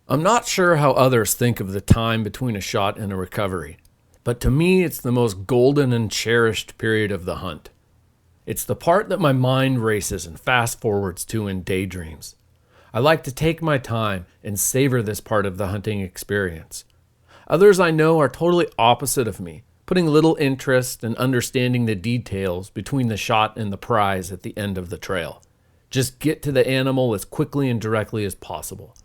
I'm not sure how others think of the time between a shot and a recovery, but to me it's the most golden and cherished period of the hunt. It's the part that my mind races and fast forwards to in daydreams. I like to take my time and savor this part of the hunting experience. Others I know are totally opposite of me, putting little interest in understanding the details between the shot and the prize at the end of the trail. Just get to the animal as quickly and directly as possible.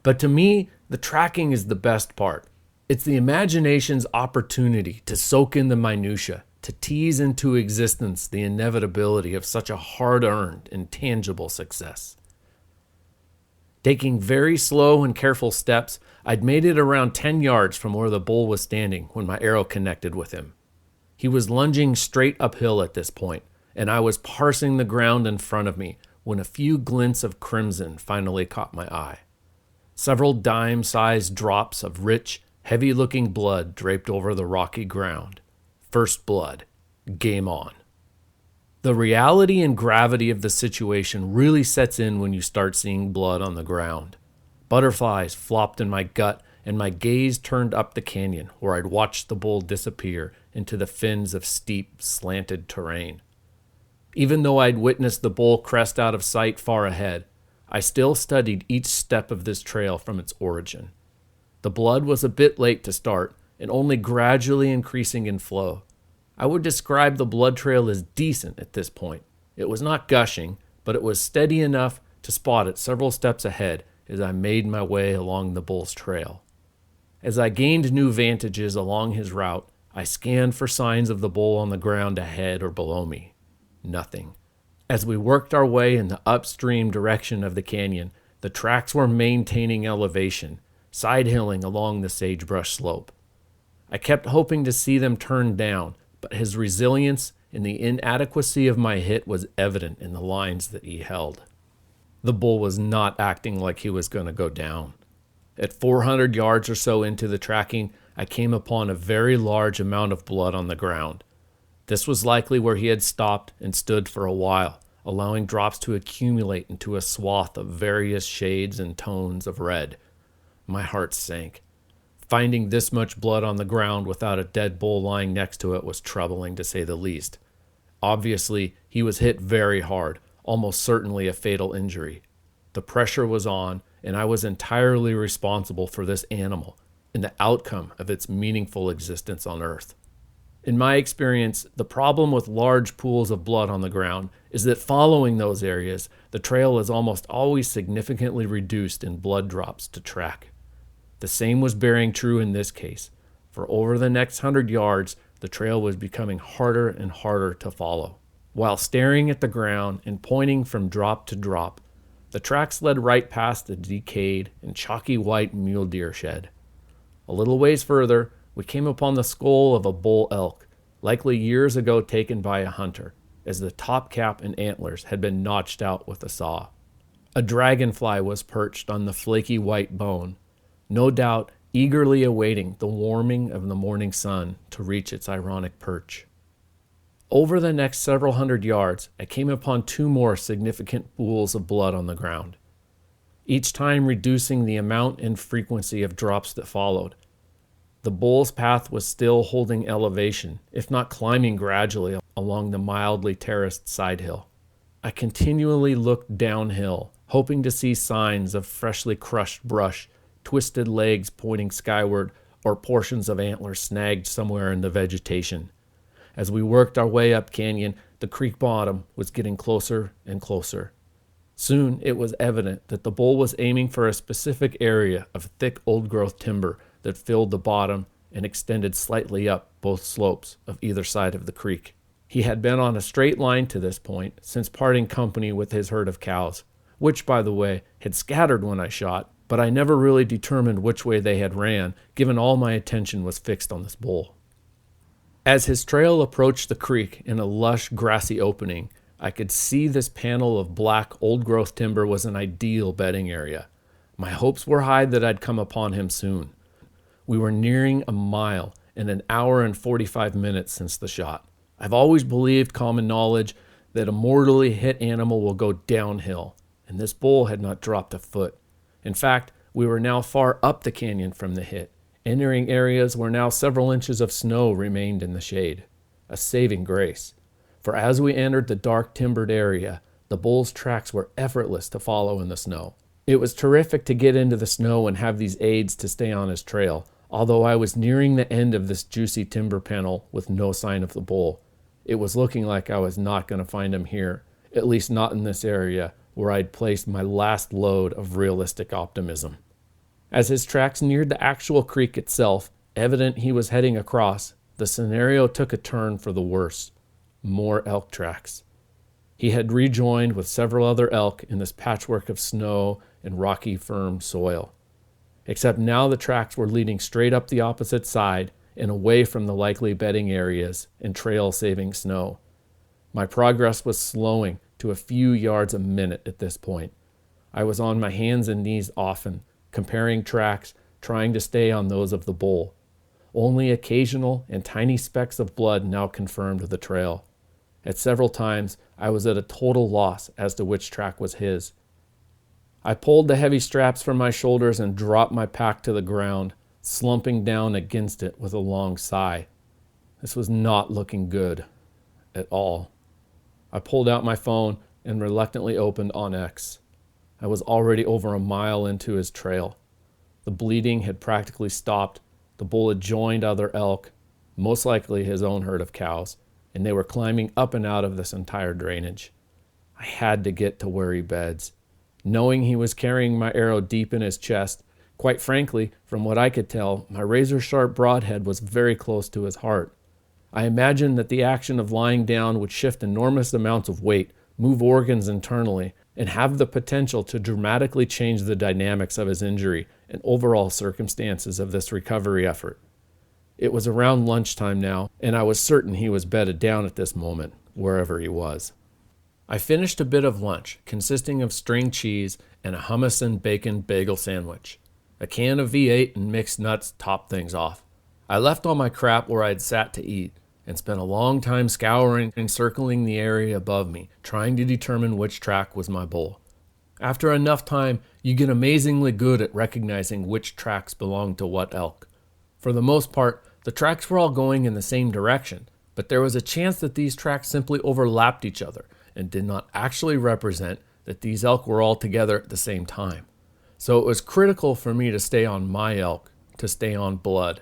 But to me, the tracking is the best part. It's the imagination's opportunity to soak in the minutia, to tease into existence the inevitability of such a hard-earned and tangible success. Taking very slow and careful steps, I'd made it around 10 yards from where the bull was standing when my arrow connected with him. He was lunging straight uphill at this point, and I was parsing the ground in front of me when a few glints of crimson finally caught my eye. Several dime-sized drops of rich, heavy-looking blood draped over the rocky ground. First blood. Game on. The reality and gravity of the situation really sets in when you start seeing blood on the ground. Butterflies flopped in my gut, and my gaze turned up the canyon where I'd watched the bull disappear into the fins of steep, slanted terrain. Even though I'd witnessed the bull crest out of sight far ahead, I still studied each step of this trail from its origin. The blood was a bit late to start, and only gradually increasing in flow. I would describe the blood trail as decent at this point. It was not gushing, but it was steady enough to spot it several steps ahead as I made my way along the bull's trail. As I gained new vantages along his route, I scanned for signs of the bull on the ground ahead or below me. Nothing. As we worked our way in the upstream direction of the canyon, the tracks were maintaining elevation, side-hilling along the sagebrush slope. I kept hoping to see them turn down, but his resilience and the inadequacy of my hit was evident in the lines that he held. The bull was not acting like he was going to go down. At 400 yards or so into the tracking, I came upon a very large amount of blood on the ground. This was likely where he had stopped and stood for a while, allowing drops to accumulate into a swath of various shades and tones of red. My heart sank. Finding this much blood on the ground without a dead bull lying next to it was troubling, to say the least. Obviously, he was hit very hard, almost certainly a fatal injury. The pressure was on, and I was entirely responsible for this animal and the outcome of its meaningful existence on Earth. In my experience, the problem with large pools of blood on the ground is that following those areas, the trail is almost always significantly reduced in blood drops to track. The same was bearing true in this case. For over the next 100 yards, the trail was becoming harder and harder to follow. While staring at the ground and pointing from drop to drop, the tracks led right past a decayed and chalky white mule deer shed. A little ways further, we came upon the skull of a bull elk, likely years ago taken by a hunter, as the top cap and antlers had been notched out with a saw. A dragonfly was perched on the flaky white bone, no doubt eagerly awaiting the warming of the morning sun to reach its ironic perch. Over the next several hundred yards, I came upon two more significant pools of blood on the ground, each time reducing the amount and frequency of drops that followed. The bull's path was still holding elevation, if not climbing gradually along the mildly terraced side hill. I continually looked downhill, hoping to see signs of freshly crushed brush, twisted legs pointing skyward, or portions of antlers snagged somewhere in the vegetation. As we worked our way up canyon, the creek bottom was getting closer and closer. Soon it was evident that the bull was aiming for a specific area of thick old-growth timber that filled the bottom and extended slightly up both slopes of either side of the creek. He had been on a straight line to this point since parting company with his herd of cows, which, by the way, had scattered when I shot, but I never really determined which way they had ran, given all my attention was fixed on this bull. As his trail approached the creek in a lush, grassy opening, I could see this panel of black, old-growth timber was an ideal bedding area. My hopes were high that I'd come upon him soon. We were nearing a mile and an hour and 45 minutes since the shot. I've always believed common knowledge that a mortally hit animal will go downhill, and this bull had not dropped a foot. In fact, We were now far up the canyon from the hit, entering areas where now several inches of snow remained in the shade. A saving grace. For as we entered the dark timbered area, the bull's tracks were effortless to follow in the snow. It was terrific to get into the snow and have these aids to stay on his trail, although I was nearing the end of this juicy timber panel with no sign of the bull. It was looking like I was not going to find him here, at least not in this area where I'd placed my last load of realistic optimism. As his tracks neared the actual creek itself, evident he was heading across, the scenario took a turn for the worse. More elk tracks. He had rejoined with several other elk in this patchwork of snow and rocky, firm soil. Except now the tracks were leading straight up the opposite side and away from the likely bedding areas and trail-saving snow. My progress was slowing to a few yards a minute at this point. I was on my hands and knees often, comparing tracks, trying to stay on those of the bull. Only occasional and tiny specks of blood now confirmed the trail. At several times, I was at a total loss as to which track was his. I pulled the heavy straps from my shoulders and dropped my pack to the ground, slumping down against it with a long sigh. This was not looking good at all. I pulled out my phone and reluctantly opened OnX. I was already over a mile into his trail. The bleeding had practically stopped. The bull had joined other elk, most likely his own herd of cows, and they were climbing up and out of this entire drainage. I had to get to where he beds. Knowing he was carrying my arrow deep in his chest, quite frankly, from what I could tell, my razor-sharp broadhead was very close to his heart. I imagined that the action of lying down would shift enormous amounts of weight, move organs internally, and have the potential to dramatically change the dynamics of his injury and overall circumstances of this recovery effort. It was around lunchtime now, and I was certain he was bedded down at this moment, wherever he was. I finished a bit of lunch, consisting of string cheese and a hummus and bacon bagel sandwich. A can of V8 and mixed nuts topped things off. I left all my crap where I'd sat to eat, and spent a long time scouring and circling the area above me, trying to determine which track was my bull. After enough time, you get amazingly good at recognizing which tracks belong to what elk. For the most part, the tracks were all going in the same direction, but there was a chance that these tracks simply overlapped each other and did not actually represent that these elk were all together at the same time. So it was critical for me to stay on my elk, to stay on blood.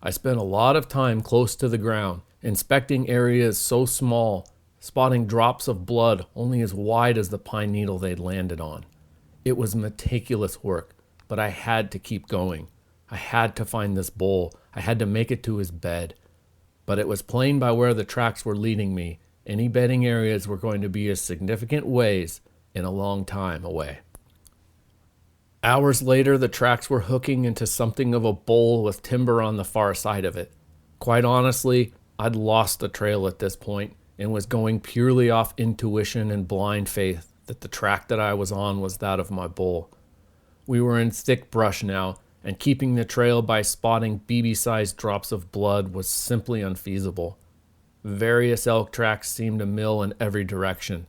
I spent a lot of time close to the ground, inspecting areas so small, spotting drops of blood only as wide as the pine needle they'd landed on. It was meticulous work, but I had to keep going. I had to find this bull. I had to make it to his bed. But it was plain by where the tracks were leading me, any bedding areas were going to be a significant ways and a long time away. Hours later, the tracks were hooking into something of a bowl with timber on the far side of it. Quite honestly, I'd lost the trail at this point and was going purely off intuition and blind faith that the track that I was on was that of my bull. We were in thick brush now, and keeping the trail by spotting BB-sized drops of blood was simply unfeasible. Various elk tracks seemed to mill in every direction.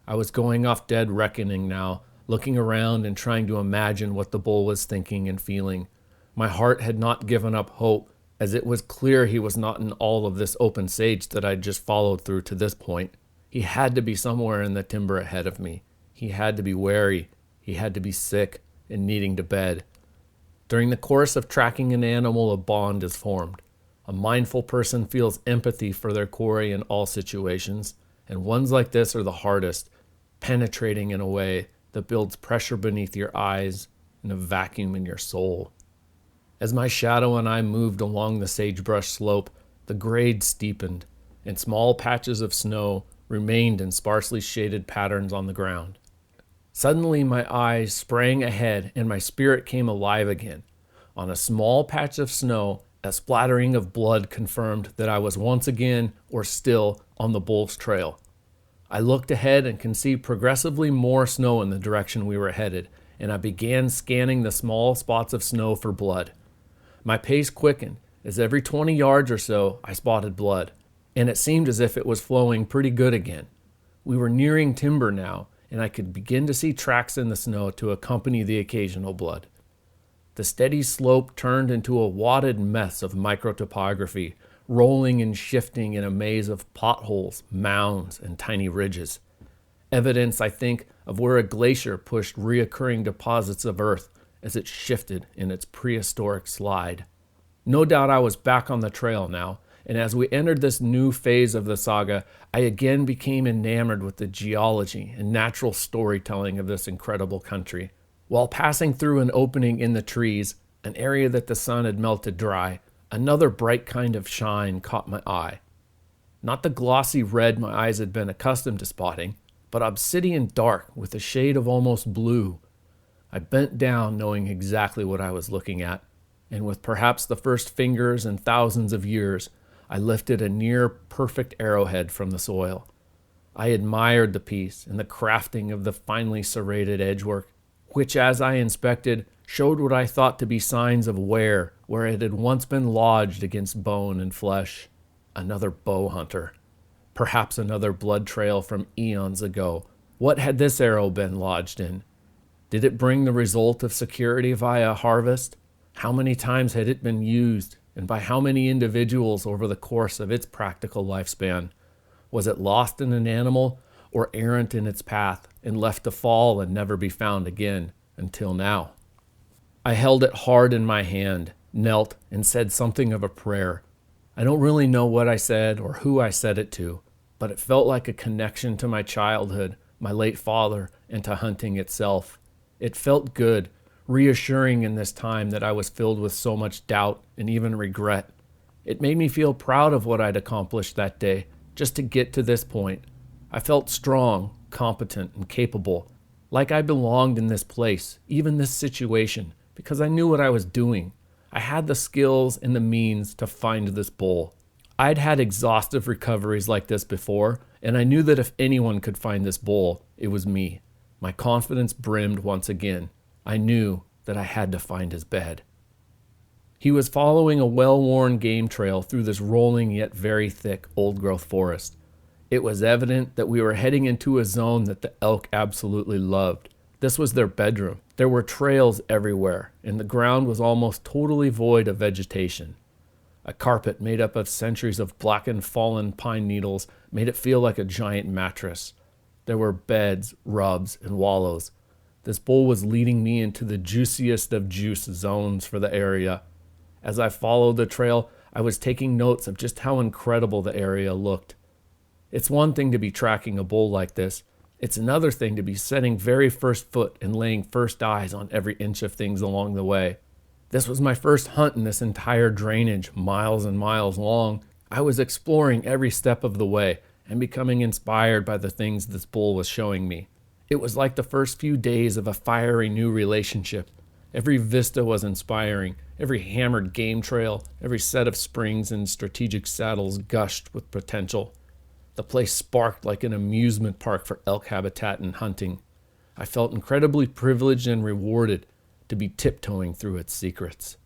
I was going off dead reckoning now, looking around and trying to imagine what the bull was thinking and feeling. My heart had not given up hope, as it was clear he was not in all of this open sage that I'd just followed through to this point. He had to be somewhere in the timber ahead of me. He had to be wary. He had to be sick and needing to bed. During the course of tracking an animal, a bond is formed. A mindful person feels empathy for their quarry in all situations, and ones like this are the hardest, penetrating in a way that builds pressure beneath your eyes and a vacuum in your soul. As my shadow and I moved along the sagebrush slope, the grade steepened, and small patches of snow remained in sparsely shaded patterns on the ground. Suddenly my eyes sprang ahead and my spirit came alive again. On a small patch of snow, a splattering of blood confirmed that I was once again, or still, on the bull's trail. I looked ahead and could see progressively more snow in the direction we were headed, and I began scanning the small spots of snow for blood. My pace quickened, as every 20 yards or so I spotted blood, and it seemed as if it was flowing pretty good again. We were nearing timber now, and I could begin to see tracks in the snow to accompany the occasional blood. The steady slope turned into a wadded mess of microtopography, rolling and shifting in a maze of potholes, mounds, and tiny ridges. Evidence, I think, of where a glacier pushed reoccurring deposits of earth as it shifted in its prehistoric slide. No doubt I was back on the trail now, and as we entered this new phase of the saga, I again became enamored with the geology and natural storytelling of this incredible country. While passing through an opening in the trees, an area that the sun had melted dry, another bright kind of shine caught my eye. Not the glossy red my eyes had been accustomed to spotting, but obsidian dark with a shade of almost blue. I bent down knowing exactly what I was looking at, and with perhaps the first fingers in thousands of years, I lifted a near-perfect arrowhead from the soil. I admired the piece and the crafting of the finely serrated edgework, which, as I inspected, showed what I thought to be signs of wear where it had once been lodged against bone and flesh. Another bowhunter. Perhaps another blood trail from eons ago. What had this arrow been lodged in? Did it bring the result of security via harvest? How many times had it been used, and by how many individuals over the course of its practical lifespan? Was it lost in an animal, or errant in its path, and left to fall and never be found again, until now? I held it hard in my hand, knelt, and said something of a prayer. I don't really know what I said or who I said it to, but it felt like a connection to my childhood, my late father, and to hunting itself. It felt good, reassuring in this time that I was filled with so much doubt and even regret. It made me feel proud of what I'd accomplished that day, just to get to this point. I felt strong, competent, and capable, like I belonged in this place, even this situation, because I knew what I was doing. I had the skills and the means to find this bull. I'd had exhaustive recoveries like this before, and I knew that if anyone could find this bull, it was me. My confidence brimmed once again. I knew that I had to find his bed. He was following a well-worn game trail through this rolling yet very thick old-growth forest. It was evident that we were heading into a zone that the elk absolutely loved. This was their bedroom. There were trails everywhere, and the ground was almost totally void of vegetation. A carpet made up of centuries of blackened fallen pine needles made it feel like a giant mattress. There were beds, rubs, and wallows. This bull was leading me into the juiciest of juice zones for the area. As I followed the trail, I was taking notes of just how incredible the area looked. It's one thing to be tracking a bull like this. It's another thing to be setting very first foot and laying first eyes on every inch of things along the way. This was my first hunt in this entire drainage, miles and miles long. I was exploring every step of the way and becoming inspired by the things this bull was showing me. It was like the first few days of a fiery new relationship. Every vista was inspiring. Every hammered game trail, every set of springs and strategic saddles gushed with potential. The place sparked like an amusement park for elk habitat and hunting. I felt incredibly privileged and rewarded to be tiptoeing through its secrets.